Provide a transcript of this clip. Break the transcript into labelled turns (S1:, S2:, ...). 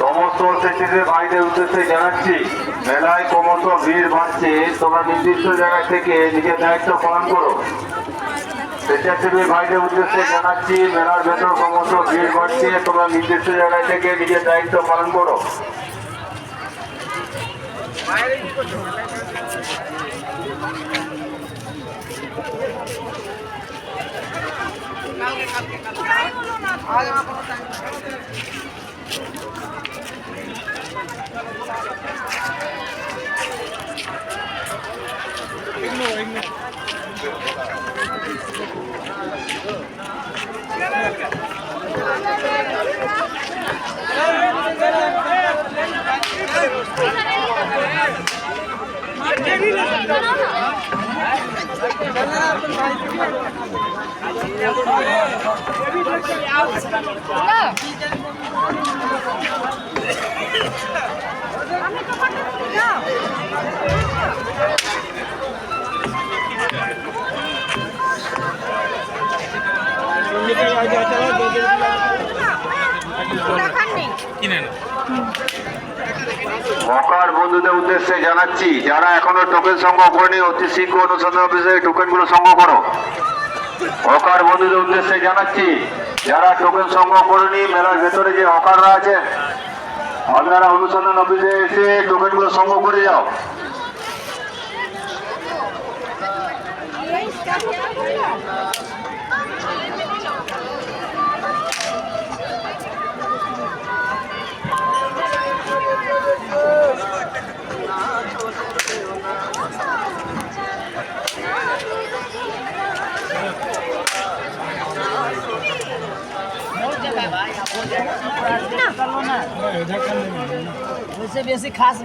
S1: সমস্ত অতিথিদের ভাইদের উদ্দেশ্যে জানাচ্ছি, মেলায় ক্রমশ ভিড় বাড়ছে, তোমরা নির্দিষ্ট জায়গা থেকে নিজের দায়িত্ব পালন করো। স্বেচ্ছাসেবী ভাইদের উদ্দেশ্যে জানাচ্ছি, মেলার ভেতর ক্রমশ ভিড় বাড়ছে, তোমরা নির্দিষ্ট জায়গা থেকে নিজের দায়িত্ব পালন করো। মকার বন্ধুদের উদ্দেশ্যে জানাচ্ছি, যারা এখনো টোকেন সংগ্রহ করেনি অতি শীঘ্র অনুসন্ধান অফিসে টোকেনগুলো সংগ্রহ করো। হকার বন্ধুদের উদ্দেশ্যে জানাচ্ছি, যারা টোকেন সংগ্রহ করেনি মেলার ভেতরে যে হকাররা আছেন, আপনারা অনুসন্ধান অফিসে এসে টোকেনগুলো সংগ্রহ করে যাও।
S2: বেশি খাস